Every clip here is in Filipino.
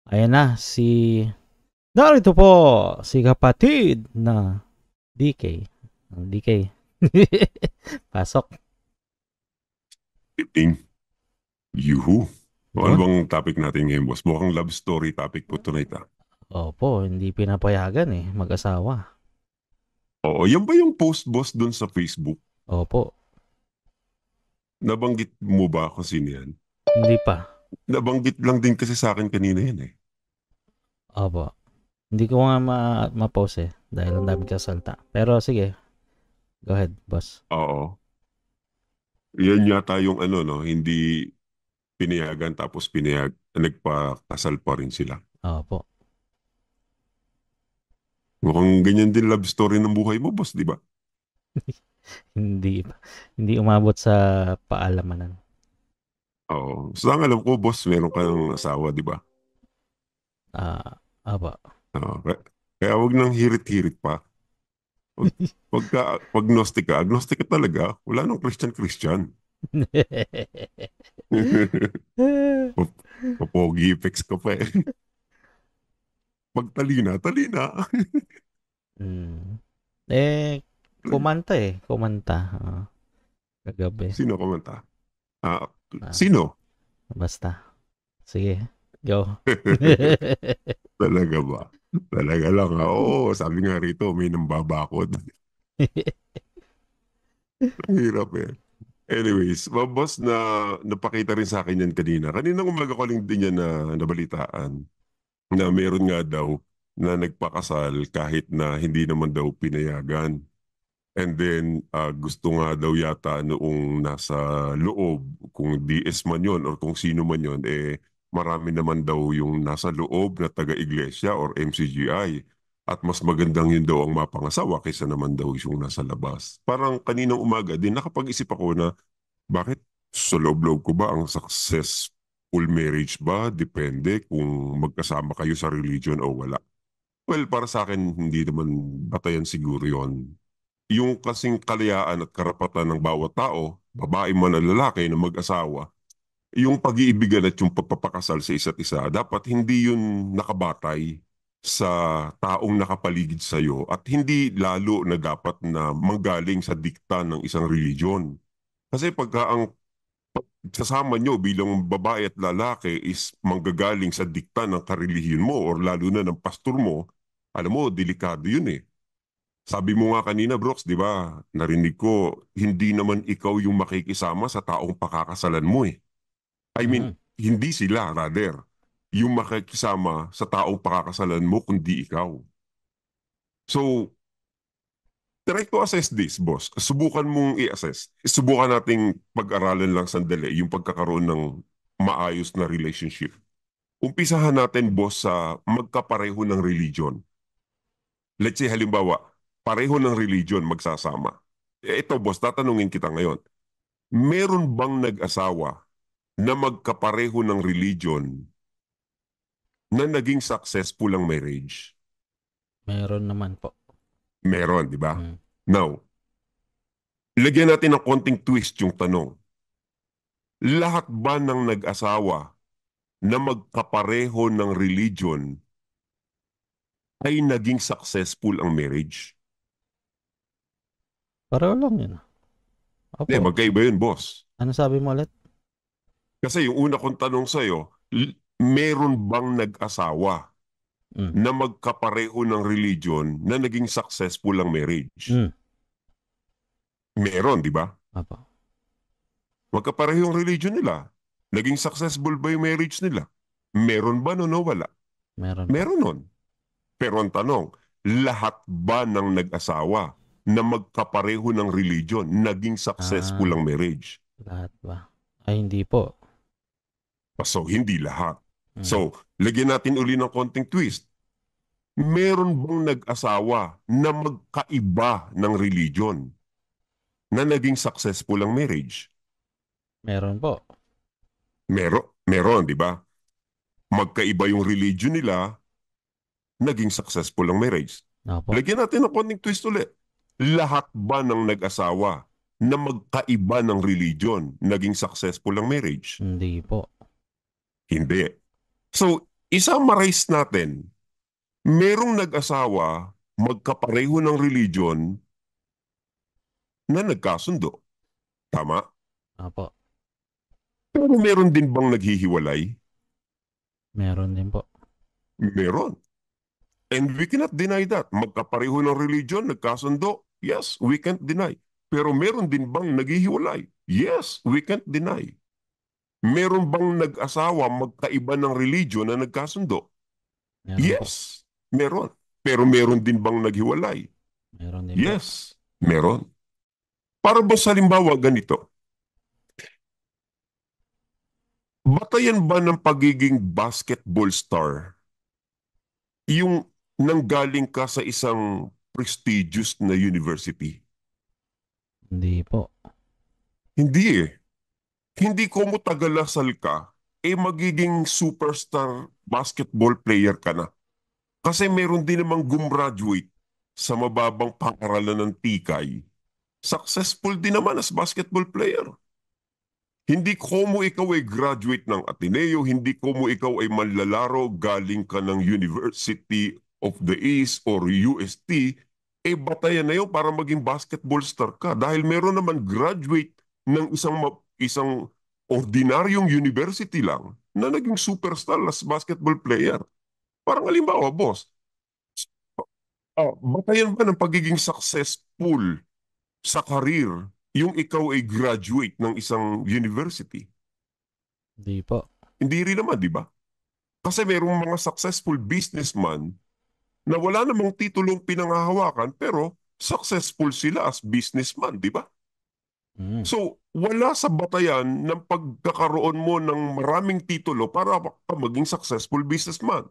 Ayan na, narito po, si kapatid na DK. Ang DK. Pasok. Ting, yuhu. O ano Yun. bang topic natin ngayon, boss? Mukhang love story topic po tonight, ah. Opo, hindi pinapayagan mag-asawa. Oo, yan ba yung post, boss, dun sa Facebook? Opo, Nabanggit mo ba kung sino yan? hindi pa. Nabanggit lang din kasi sa akin kanina yan, eh. Opo. Hindi ko nga ma-post dahil ang dami kasalta. Pero sige, go ahead, boss. Oo. Yan yata yung ano, no? Hindi pinayagan tapos nagpakasal pa rin sila. Opo. Mukhang ganyan din love story ng buhay mo, boss, di ba? Hindi pa. Hindi umabot sa paalamanan. Oo. So, ang alam ko, boss, meron kang asawa, di ba? Opo. Oo. Kaya wag nang hirit-hirit pa. Pag agnostic ka talaga, wala nang Christian. Pap- Papogi effects ka pa eh. Pag talina. Hmm. Kumanta Kumanta. Kagabi. Sino kumanta? Ah, Ah, sino? basta. Sige, go. Talaga ba? Talaga lang ha. Oo, sabi nga rito, may nambabakod. Ang hirap eh. Anyways, boss na napakita rin sa akin yan kanina. Kaninang umaga ko lang din yan na nabalitaan na meron nga daw na nagpakasal kahit na hindi naman daw pinayagan. And then, gusto nga daw yata noong nasa loob, kung DS man yon or kung sino man yon, eh, marami naman daw yung nasa loob na taga-iglesia or MCGI. At mas magandang yun daw ang mapangasawa kaysa naman daw yung nasa labas. Parang kaninang umaga din, nakapag-isip ako na, bakit sa loob-loob ko ba ang successful marriage ba? Depende kung magkasama kayo sa religion o wala. Well, para sa akin, hindi naman batayan siguro yon. Yung kasing kalayaan at karapatan ng bawat tao, babae man o lalaki na mag-asawa, yung pag-iibigan at yung pagpapakasal sa isa't isa, dapat hindi yun nakabatay sa taong nakapaligid sa iyo at hindi lalo na dapat na manggaling sa dikta ng isang religion. Kasi pagka ang kasama nyo bilang babae at lalaki is manggagaling sa dikta ng karelihiyon mo or lalo na ng pastor mo, alam mo, delikado yun eh. Sabi mo nga kanina, Brooks, di ba? Narinig ko, hindi naman ikaw yung makikisama sa taong pakakasalan mo eh. I mean, Mhm. hindi sila, rather. Yung makikisama sa taong pakakasalan mo, kundi ikaw. So, try to assess this, boss. Subukan mong i-assess. Subukan nating pag-aralan lang sandali yung pagkakaroon ng maayos na relationship. Umpisahan natin, boss, sa magkapareho ng religion. Let's say, halimbawa, pareho ng religion magsasama. Ito, boss, tatanungin kita ngayon. Meron bang nag-asawa na magkapareho ng religion na naging successful ang marriage? Meron naman po. Meron, di ba? Hmm. Now, lagyan natin ng konting twist yung tanong. Lahat ba ng nag-asawa na magkapareho ng religion ay naging successful ang marriage? Pareho lang yun. Hindi, Opo. magkaiba yun, boss. Ano sabi mo ulit? Kasi yung una kong tanong sa'yo, meron bang nag-asawa Mm. na magkapareho ng religion na naging successful ang marriage? Mm. Meron, di ba? Opo. Magkapareho yung religion nila. Naging successful ba yung marriage nila? Meron ba no wala? Meron po. Meron nun. Pero ang tanong, lahat ba ng nag-asawa na magkapareho ng religion naging successful Ah, ang marriage? lahat ba? Ay, hindi po. So, hindi lahat. Mm. So, lagyan natin uli ng konting twist. Meron bang nag-asawa na magkaiba ng religion na naging successful ang marriage? Meron po. Meron, di ba? Magkaiba yung religion nila, naging successful ang marriage. Opo. Lagyan natin ng konting twist ulit. Lahat ba ng nag-asawa na magkaiba ng religion naging successful ang marriage? Hindi po. Hindi. So, I-summarize natin, merong nag-asawa, magkapareho ng religion na nagkasundo. Tama? Opo. Pero meron din bang naghihiwalay? Meron din po. Meron. And we cannot deny that. Magkapareho ng religion, nagkasundo. Yes, we can't deny. Pero meron din bang naghihiwalay? Yes, we can't deny. Meron bang nag-asawa magkaiba ng religion na nagkasundo? Meron po. Yes, meron. Pero meron din bang naghiwalay? Meron din po. Yes, meron. Para ba sa halimbawa ganito, batayan ba ng pagiging basketball star yung nanggaling ka sa isang prestigious na university? Hindi po. Hindi eh. Hindi ko mo tagalasal ka, magiging superstar basketball player ka na. Kasi meron din namang gumraduate sa mababang pangaralan ng tikay. Successful din naman as basketball player. Hindi ko mo ikaw ay graduate ng Ateneo, hindi ko mo ikaw ay manlalaro galing ka ng University of the East or UST, batayan na yun para maging basketball star ka. Dahil meron naman graduate ng isang ordinaryong university lang na naging superstar as basketball player. Parang halimbawa, boss, batayan ba ng pagiging successful sa career yung ikaw ay graduate ng isang university? Hindi po. Hindi rin naman, di ba? Kasi merong mga successful businessman na wala namang titulong pinanghahawakan pero successful sila as businessman, di ba? Mm. So, wala sa batayan ng pagkakaroon mo ng maraming titulo para ka maging successful businessman.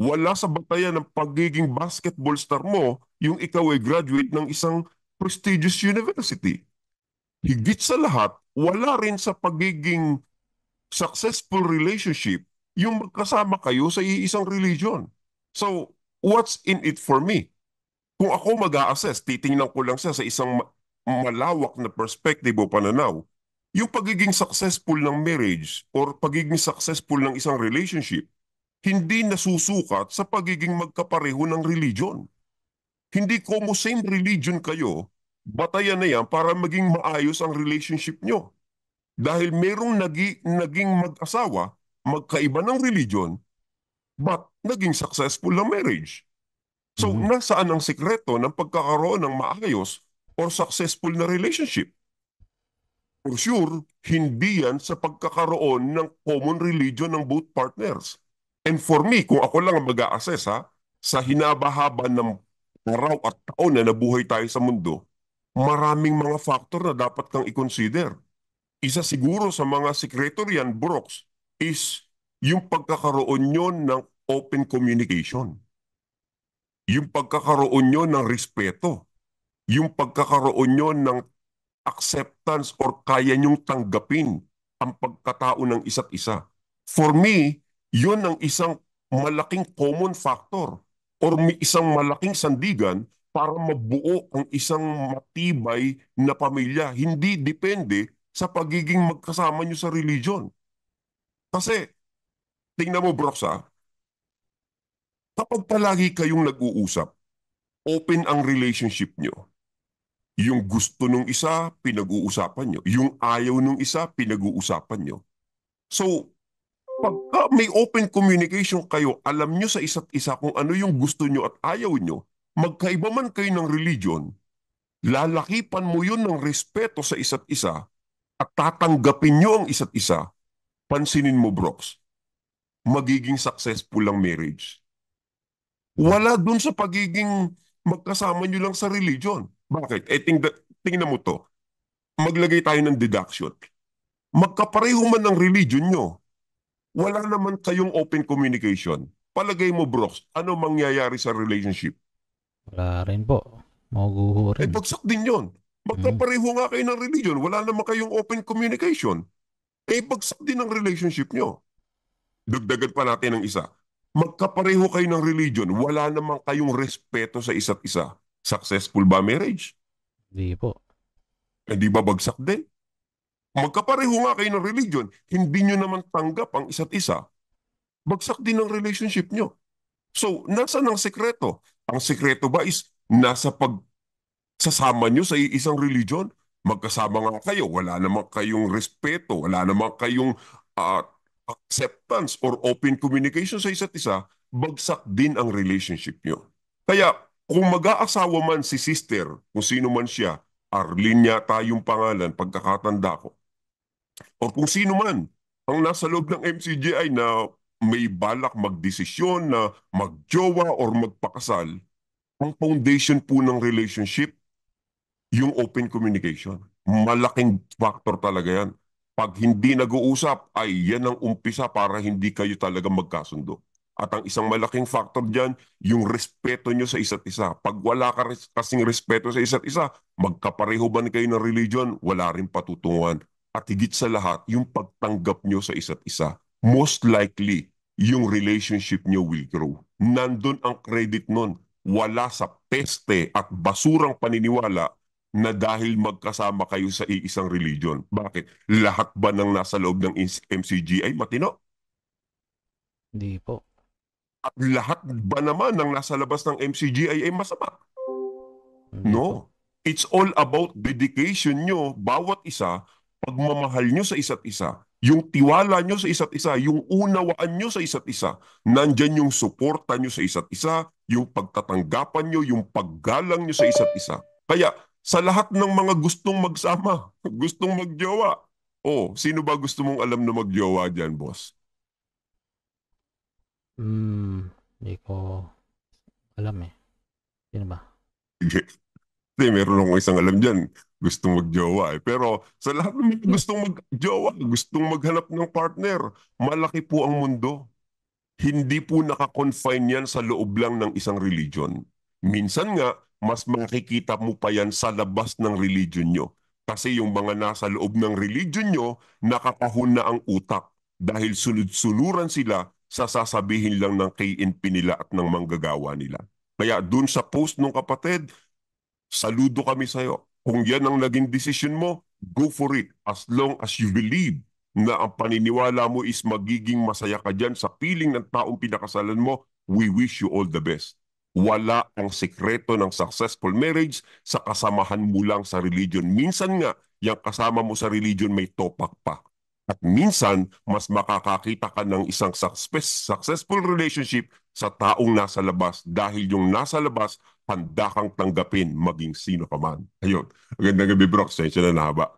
Wala sa batayan ng pagiging basketball star mo yung ikaw ay graduate ng isang prestigious university. Higit sa lahat, wala rin sa pagiging successful relationship yung magkasama kayo sa iisang religion. So, what's in it for me? Kung ako mag-a-assess, titingnan ko lang siya sa isang malawak na perspective o pananaw. Yung pagiging successful ng marriage or pagiging successful ng isang relationship, hindi nasusukat sa pagiging magkapareho ng religion. Hindi ko mo same religion kayo, batayan na yan para maging maayos ang relationship nyo. Dahil merong naging mag-asawa, magkaiba ng religion, but naging successful na marriage. So, Mhm. nasaan ang sikreto ng pagkakaroon ng maayos or successful na relationship? For sure, hindi yan sa pagkakaroon ng common religion ng both partners. And for me, kung ako lang ang mag-a-assess sa hinabahaba ng araw at taon na nabuhay tayo sa mundo, maraming mga factor na dapat kang i-consider. Isa siguro sa mga sikreto riyan, Brooks, is yung pagkakaroon nyo ng open communication. Yung pagkakaroon nyo ng respeto. Yung pagkakaroon nyo ng acceptance or kaya nyong tanggapin ang pagkatao ng isa't isa. For me, yun ang isang malaking common factor or may isang malaking sandigan para mabuo ang isang matibay na pamilya. Hindi depende sa pagiging magkasama nyo sa religion. Kasi, tingnan mo Brox kapag palagi kayong nag-uusap, open ang relationship nyo. Yung gusto nung isa, pinag-uusapan nyo. Yung ayaw nung isa, pinag-uusapan nyo. So, pagka may open communication kayo, alam nyo sa isa't isa kung ano yung gusto nyo at ayaw nyo, magkaiba man kayo ng religion, lalakipan mo yun ng respeto sa isa't isa at tatanggapin nyo ang isa't isa, pansinin mo, Brox, magiging successful ang marriage. Mm. Wala dun sa pagiging magkasama nyo lang sa religion. Bakit? Tingnan mo to. Maglagay tayo ng deduction. Magkapareho man ng religion nyo, wala naman kayong open communication. Palagay mo, Brooks, ano mangyayari sa relationship? Wala rin po. Maguguho rin. Bagsak din yon. Mm. Magkapareho nga kayo ng religion, wala naman kayong open communication. Bagsak din ang relationship nyo. Dagdagan pa natin ng isa. Magkapareho kayo ng religion, wala naman kayong respeto sa isa't isa. Successful ba marriage? Hindi po. Hindi ba bagsak din? Magkapareho nga kayo ng religion, hindi nyo naman tanggap ang isa't isa. bagsak din ang relationship nyo. So, nasa ang sekreto? Ang sekreto ba is nasa pagsasama nyo sa isang religion? Magkasama nga kayo, wala namang kayong respeto, wala namang kayong ah, acceptance or open communication sa isa't isa, bagsak din ang relationship nyo. Kaya, kung mag-aasawa man si sister, kung sino man siya, Arlene yata yung pangalan, pagkakatanda ko, o kung sino man ang nasa loob ng MCGI na may balak magdesisyon na magjowa or magpakasal, ang foundation po ng relationship, yung open communication. Malaking factor talaga yan. Pag hindi nag-uusap, ay yan ang umpisa para hindi kayo talaga magkasundo. At ang isang malaking factor dyan, yung respeto nyo sa isa't isa. Pag wala kasing respeto sa isa't isa, magkapareho ba kayo ng religion, wala rin patutunguhan. At higit sa lahat, yung pagtanggap nyo sa isa't isa. Most likely, yung relationship nyo will grow. Nandun ang credit nun. Wala sa peste at basurang paniniwala na dahil magkasama kayo sa iisang religion. Bakit? Lahat ba ng nasa loob ng MCGI matino? Hindi po. At lahat ba naman ng nasa labas ng MCGI ay masama? Hindi po. No. It's all about dedication nyo, bawat isa, pagmamahal nyo sa isa't isa, yung tiwala nyo sa isa't isa, yung unawaan nyo sa isa't isa, nandyan yung suporta nyo sa isa't isa, yung pagtatanggapan nyo, yung paggalang nyo sa isa't isa. Kaya sa lahat ng mga gustong magsama, gustong magjowa, sino ba gusto mong alam na magjowa dyan, boss? Hindi ko alam eh. Sino ba? Hindi, meron akong isang alam dyan, gustong magjowa eh. Pero sa lahat ng mga gustong magjowa, gustong maghanap ng partner, malaki po ang mundo. Hindi po nakakonfine yan sa loob lang ng isang religion. Minsan nga, mas makikita mo pa yan sa labas ng religion nyo. Kasi yung mga nasa loob ng religion nyo, nakakahon na ang utak dahil sunod-sunuran sila sa sasabihin lang ng KNP nila at ng manggagawa nila. Kaya dun sa post ng kapatid, saludo kami sa'yo. Kung yan ang naging decision mo, go for it. As long as you believe na ang paniniwala mo is magiging masaya ka dyan sa piling ng taong pinakasalan mo, we wish you all the best. Wala ang sekreto ng successful marriage sa kasamahan mo lang sa religion. Minsan nga, yung kasama mo sa religion may topak pa. At minsan, mas makakakita ka ng isang successful relationship sa taong nasa labas dahil yung nasa labas, handa kang tanggapin maging sino ka man. Ayun. Magandang gabi, bro. Sensya na nahaba.